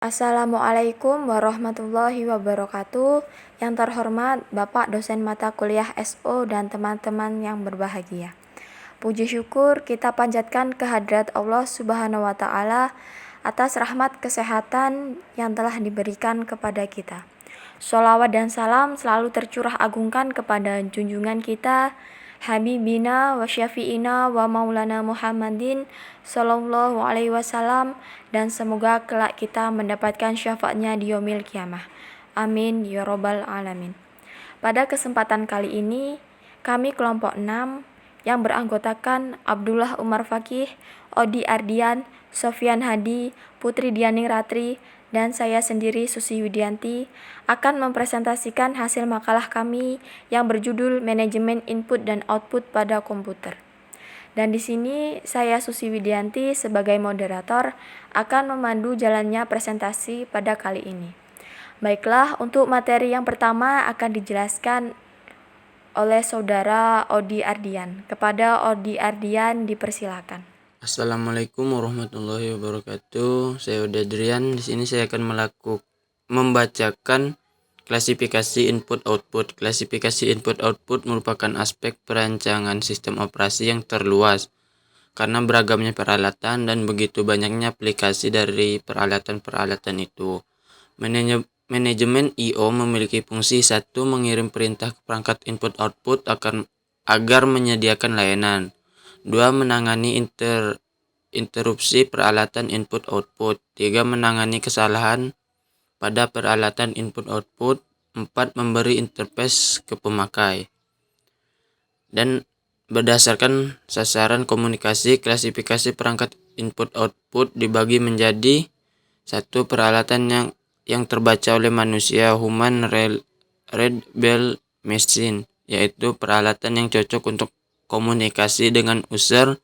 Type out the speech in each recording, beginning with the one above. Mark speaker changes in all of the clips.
Speaker 1: Assalamualaikum warahmatullahi wabarakatuh. Yang terhormat Bapak dosen mata kuliah SO dan teman-teman yang berbahagia. Puji syukur kita panjatkan kehadrat Allah Subhanahu wa taala atas rahmat kesehatan yang telah diberikan kepada kita. Sholawat dan salam selalu tercurah agungkan kepada junjungan kita Habibina wa syafi'ina wa maulana Muhammadin sallallahu alaihi wasallam, dan semoga kelak kita mendapatkan syafaatnya di yaumil kiamah. Amin ya robbal alamin. Pada kesempatan kali ini kami kelompok 6 yang beranggotakan Abdullah Umar Fakih, Odi Ardian, Sofyan Hadi, Putri Dianing Ratri, dan saya sendiri Susi Widianti akan mempresentasikan hasil makalah kami yang berjudul Manajemen Input dan Output pada Komputer. Dan di sini saya Susi Widianti sebagai moderator akan memandu jalannya presentasi pada kali ini. Baiklah, untuk materi yang pertama akan dijelaskan oleh saudara Odi Ardian. Kepada Odi Ardian dipersilakan.
Speaker 2: Assalamualaikum warahmatullahi wabarakatuh. Saya Odi Ardian. Di sini saya akan membacakan klasifikasi input-output. Klasifikasi input-output merupakan aspek perancangan sistem operasi yang terluas karena beragamnya peralatan dan begitu banyaknya aplikasi dari peralatan-peralatan itu. Manajemen I/O memiliki fungsi: 1. Mengirim perintah ke perangkat input-output agar menyediakan layanan. 2. Menangani interupsi peralatan input-output. 3. Menangani kesalahan pada peralatan input-output. 4. Memberi interface ke pemakai. Dan berdasarkan sasaran komunikasi, klasifikasi perangkat input-output dibagi menjadi: 1. Peralatan yang terbaca oleh manusia, human readable machine, yaitu peralatan yang cocok untuk komunikasi dengan user,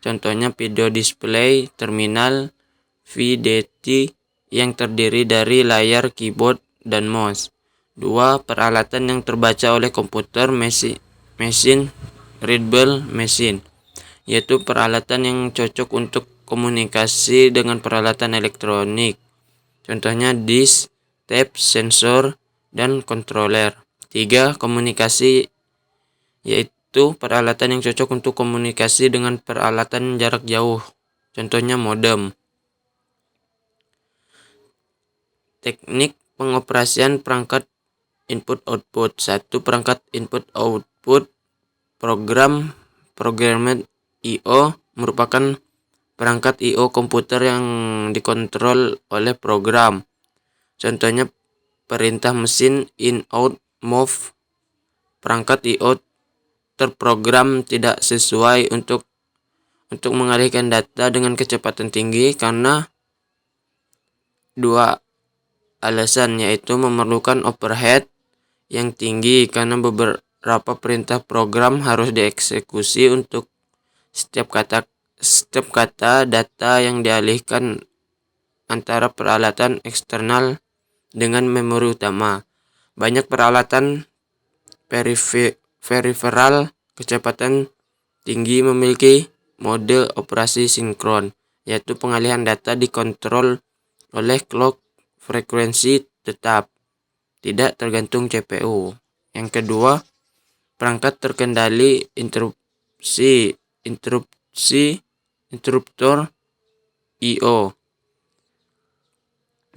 Speaker 2: contohnya video display, terminal, VDT yang terdiri dari layar, keyboard, dan mouse. 2. Peralatan yang terbaca oleh komputer, machine readable machine, yaitu peralatan yang cocok untuk komunikasi dengan peralatan elektronik, contohnya disk, tape, sensor, dan controller. 3. Komunikasi, yaitu peralatan yang cocok untuk komunikasi dengan peralatan jarak jauh, contohnya modem. Teknik pengoperasian perangkat input-output. 1. Perangkat input-output programmed I/O merupakan perangkat I/O komputer yang dikontrol oleh program, contohnya perintah mesin in, out, move. Perangkat I/O terprogram tidak sesuai untuk mengalihkan data dengan kecepatan tinggi karena 2 alasan, yaitu memerlukan overhead yang tinggi karena beberapa perintah program harus dieksekusi untuk setiap kata data yang dialihkan antara peralatan eksternal dengan memori utama. Banyak peralatan peripheral kecepatan tinggi memiliki mode operasi sinkron, yaitu pengalihan data dikontrol oleh clock frekuensi tetap, tidak tergantung CPU. Yang kedua, perangkat terkendali interuptor I/O.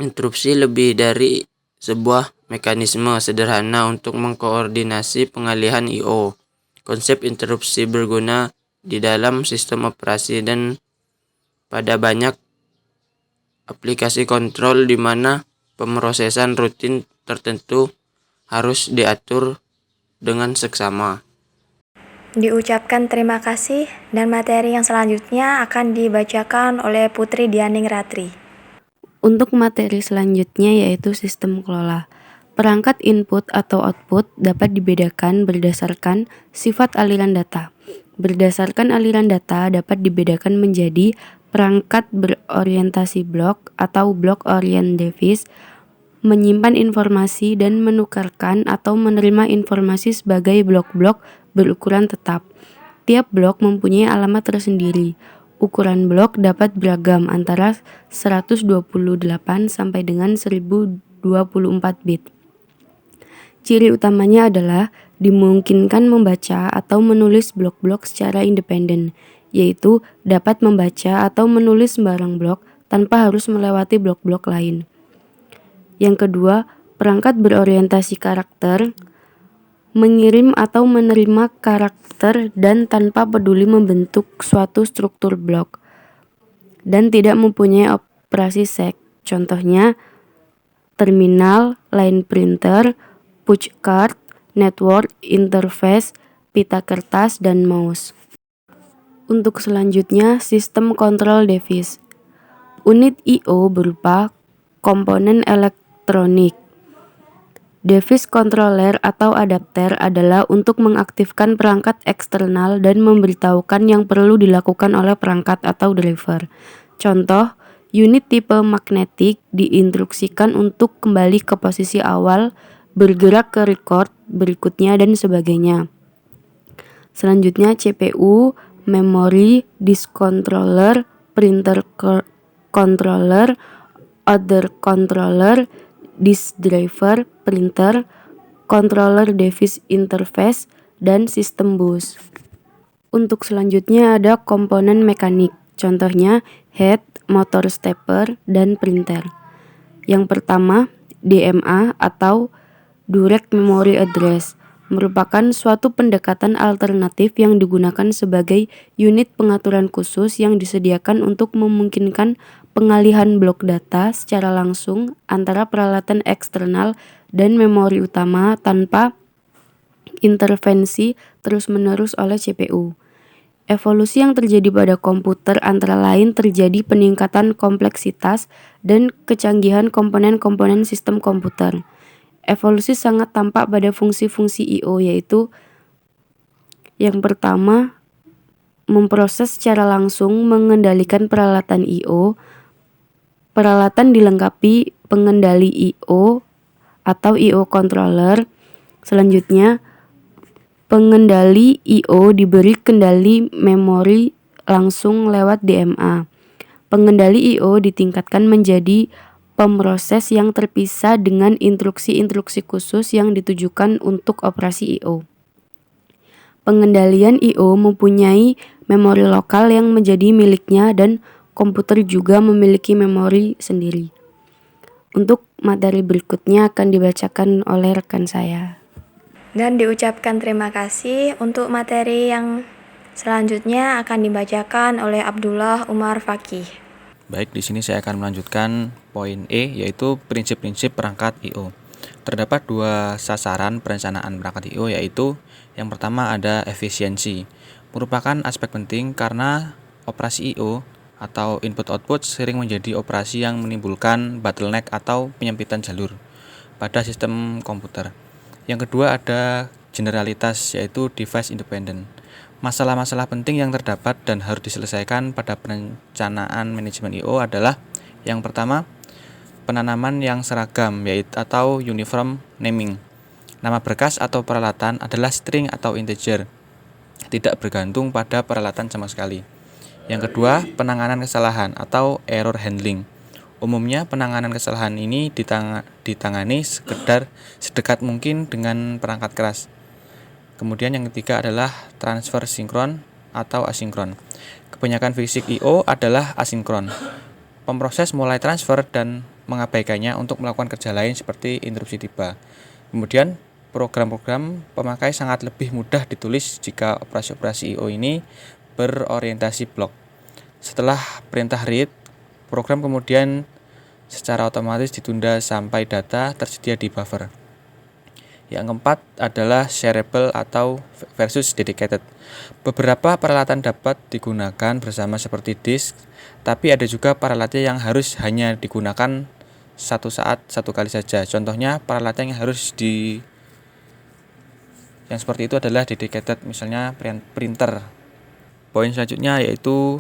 Speaker 2: Interupsi lebih dari sebuah mekanisme sederhana untuk mengkoordinasi pengalihan I/O. Konsep interupsi berguna di dalam sistem operasi dan pada banyak aplikasi kontrol di mana pemrosesan rutin tertentu harus diatur dengan seksama.
Speaker 1: Diucapkan terima kasih, dan materi yang selanjutnya akan dibacakan oleh Putri Dianing Ratri.
Speaker 3: Untuk materi selanjutnya yaitu sistem kelola. Perangkat input atau output dapat dibedakan berdasarkan sifat aliran data. Berdasarkan aliran data dapat dibedakan menjadi perangkat berorientasi blok atau block-orient device, menyimpan informasi dan menukarkan atau menerima informasi sebagai blok-blok berukuran tetap. Tiap blok mempunyai alamat tersendiri. Ukuran blok dapat beragam antara 128 sampai dengan 1024 bit. Ciri utamanya adalah dimungkinkan membaca atau menulis blok-blok secara independen, yaitu dapat membaca atau menulis sembarang blok tanpa harus melewati blok-blok lain. Yang kedua, perangkat berorientasi karakter, mengirim atau menerima karakter dan tanpa peduli membentuk suatu struktur blok, dan tidak mempunyai operasi sek. Contohnya, terminal, line printer, push card, network interface, pita kertas, dan mouse. Untuk selanjutnya, sistem kontrol device. Unit I/O berupa komponen elektronik. Device controller atau adapter adalah untuk mengaktifkan perangkat eksternal dan memberitahukan yang perlu dilakukan oleh perangkat atau driver. Contoh, unit tipe magnetik diinstruksikan untuk kembali ke posisi awal, bergerak ke record berikutnya, dan sebagainya. Selanjutnya CPU, memory, disk controller, printer controller, other controller, disk driver, printer, controller device interface, dan sistem bus. Untuk selanjutnya ada komponen mekanik, contohnya head, motor stepper, dan printer. Yang pertama, DMA atau Direct Memory Address merupakan suatu pendekatan alternatif yang digunakan sebagai unit pengaturan khusus yang disediakan untuk memungkinkan pengalihan blok data secara langsung antara peralatan eksternal dan memori utama tanpa intervensi terus-menerus oleh CPU. Evolusi yang terjadi pada komputer antara lain terjadi peningkatan kompleksitas dan kecanggihan komponen-komponen sistem komputer. Evolusi sangat tampak pada fungsi-fungsi I/O, yaitu yang pertama, memproses secara langsung mengendalikan peralatan I/O. Peralatan dilengkapi pengendali I/O atau I/O controller. Selanjutnya, pengendali I/O diberi kendali memori langsung lewat DMA. Pengendali I/O ditingkatkan menjadi pemroses yang terpisah dengan instruksi-instruksi khusus yang ditujukan untuk operasi I/O. Pengendalian I/O mempunyai memori lokal yang menjadi miliknya dan komputer juga memiliki memori sendiri. Untuk materi berikutnya akan dibacakan oleh rekan saya.
Speaker 1: Dan diucapkan terima kasih. Untuk materi yang selanjutnya akan dibacakan oleh Abdullah Umar Fakih.
Speaker 4: Baik, di sini saya akan melanjutkan poin E, yaitu prinsip-prinsip perangkat I/O. Terdapat dua sasaran perencanaan perangkat I/O, yaitu yang pertama ada efisiensi. Merupakan aspek penting karena operasi I/O atau input-output sering menjadi operasi yang menimbulkan bottleneck atau penyempitan jalur pada sistem komputer. Yang kedua ada generalitas, yaitu device independent. Masalah-masalah penting yang terdapat dan harus diselesaikan pada perencanaan manajemen I/O adalah yang pertama, penanaman yang seragam, yaitu atau uniform naming. Nama berkas atau peralatan adalah string atau integer, tidak bergantung pada peralatan sama sekali. Yang kedua, penanganan kesalahan atau error handling. Umumnya penanganan kesalahan ini ditangani sedekat mungkin dengan perangkat keras. Kemudian yang ketiga adalah transfer sinkron atau asinkron. Kebanyakan fisik I/O adalah asinkron. Pemroses mulai transfer dan mengabaikannya untuk melakukan kerja lain seperti interupsi tiba. Kemudian program-program pemakai sangat lebih mudah ditulis jika operasi-operasi I/O ini berorientasi blok. Setelah perintah read, program kemudian secara otomatis ditunda sampai data tersedia di buffer. Yang keempat adalah shareable atau versus dedicated. Beberapa peralatan dapat digunakan bersama seperti disk, tapi ada juga peralatan yang harus hanya digunakan satu saat, satu kali saja. Contohnya peralatan yang yang seperti itu adalah dedicated, misalnya printer. Poin selanjutnya yaitu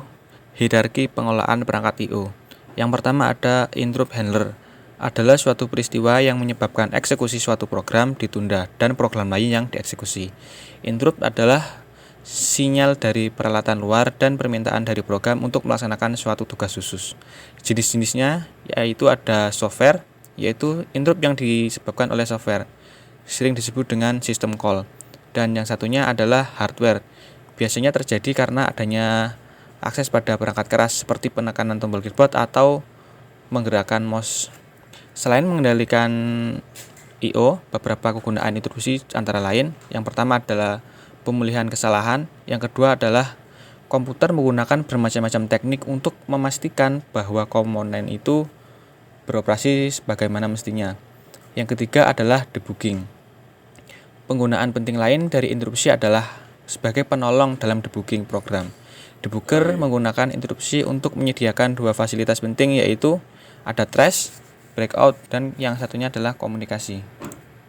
Speaker 4: hierarki pengelolaan perangkat I/O. Yang pertama ada interrupt handler. Adalah suatu peristiwa yang menyebabkan eksekusi suatu program ditunda dan program lain yang dieksekusi. Interrupt adalah sinyal dari peralatan luar, dan permintaan dari program untuk melaksanakan suatu tugas khusus. Jenis-jenisnya yaitu ada software, yaitu interrupt yang disebabkan oleh software, sering disebut dengan system call. Dan yang satunya adalah hardware. Biasanya terjadi karena adanya akses pada perangkat keras seperti penekanan tombol keyboard atau menggerakkan mouse. Selain mengendalikan I/O, beberapa kegunaan interupsi antara lain, yang pertama adalah pemulihan kesalahan, yang kedua adalah komputer menggunakan bermacam-macam teknik untuk memastikan bahwa komponen itu beroperasi sebagaimana mestinya. Yang ketiga adalah debugging. Penggunaan penting lain dari interupsi adalah sebagai penolong dalam debugging program. Debugger menggunakan interupsi untuk menyediakan dua fasilitas penting, yaitu ada trace, breakout, dan yang satunya adalah komunikasi.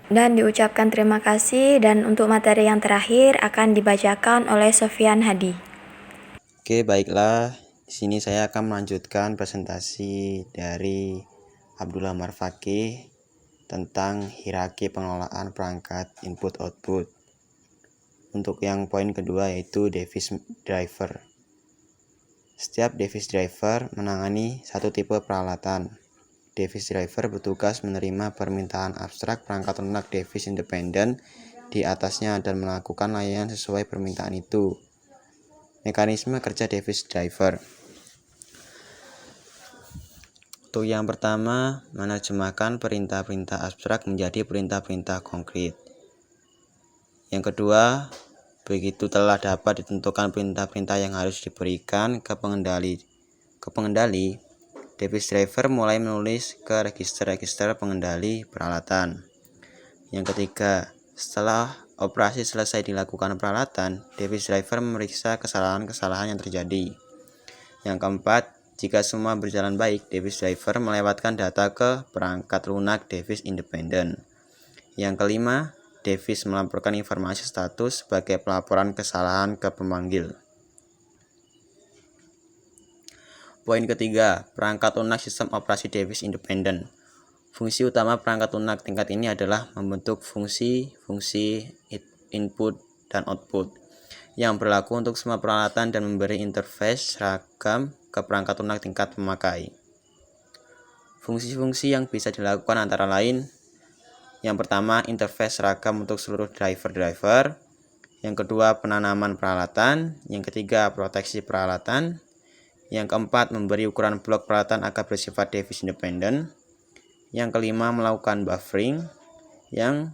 Speaker 1: Dan diucapkan terima kasih, dan untuk materi yang terakhir akan dibacakan oleh Sofyan Hadi.
Speaker 5: Oke, baiklah. Di sini saya akan melanjutkan presentasi dari Abdullah Marfaqih tentang hierarki pengelolaan perangkat input-output. Untuk yang poin kedua yaitu device driver. Setiap device driver menangani satu tipe peralatan. Device driver bertugas menerima permintaan abstrak perangkat lunak device independen di atasnya dan melakukan layanan sesuai permintaan itu. Mekanisme kerja device driver. Untuk yang pertama, menerjemahkan perintah-perintah abstrak menjadi perintah-perintah konkret. Yang kedua, begitu telah dapat ditentukan perintah-perintah yang harus diberikan ke pengendali, device driver mulai menulis ke register-register pengendali peralatan. Yang ketiga, setelah operasi selesai dilakukan peralatan, device driver memeriksa kesalahan-kesalahan yang terjadi. Yang keempat, jika semua berjalan baik, device driver melewatkan data ke perangkat lunak device independen. Yang kelima, device melaporkan informasi status sebagai pelaporan kesalahan ke pemanggil. Poin ketiga, perangkat lunak sistem operasi device independen. Fungsi utama perangkat lunak tingkat ini adalah membentuk fungsi-fungsi input dan output yang berlaku untuk semua peralatan dan memberi interface seragam ke perangkat lunak tingkat pemakai. Fungsi-fungsi yang bisa dilakukan antara lain: yang pertama, interface seragam untuk seluruh driver-driver. Yang kedua, penanaman peralatan. Yang ketiga, proteksi peralatan. Yang keempat, memberi ukuran blok peralatan agar bersifat device independen. Yang kelima, melakukan buffering. Yang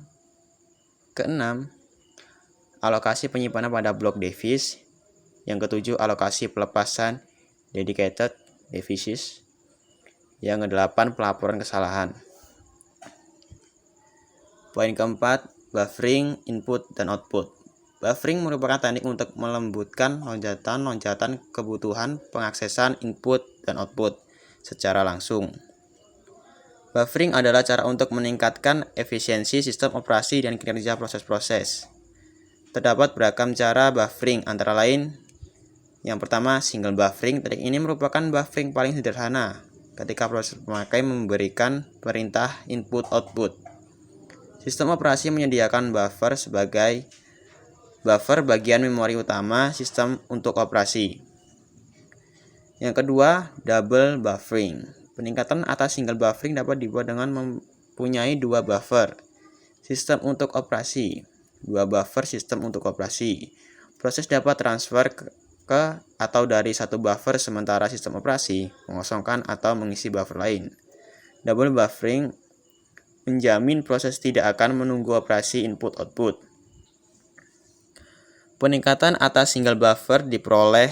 Speaker 5: keenam, alokasi penyimpanan pada blok device. Yang ketujuh, alokasi pelepasan dedicated devices. Yang kedelapan, pelaporan kesalahan. Poin keempat, buffering input dan output. Buffering merupakan teknik untuk melembutkan lonjatan kebutuhan pengaksesan input dan output secara langsung. Buffering adalah cara untuk meningkatkan efisiensi sistem operasi dan kinerja proses-proses. Terdapat beragam cara buffering, antara lain: yang pertama, single buffering. Teknik ini merupakan buffering paling sederhana ketika proses pemakai memberikan perintah input-output. Sistem operasi menyediakan buffer sebagai buffer bagian memori utama sistem untuk operasi. Yang kedua, double buffering. Peningkatan atas single buffering dapat dibuat dengan mempunyai dua buffer sistem untuk operasi. Dua buffer sistem untuk operasi. Proses dapat transfer ke atau dari satu buffer sementara sistem operasi mengosongkan atau mengisi buffer lain. Double buffering menjamin proses tidak akan menunggu operasi input-output. Peningkatan atas single buffer diperoleh,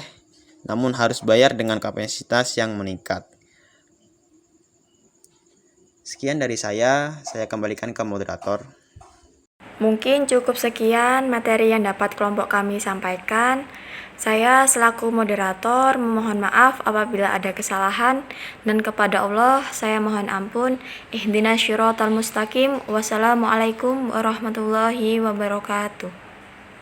Speaker 5: namun harus bayar dengan kapasitas yang meningkat. Sekian dari saya kembalikan ke moderator.
Speaker 1: Mungkin cukup sekian materi yang dapat kelompok kami sampaikan. Saya selaku moderator memohon maaf apabila ada kesalahan, dan kepada Allah saya mohon ampun. Ihdinas syiratal mustaqim. Wassalamualaikum warahmatullahi wabarakatuh.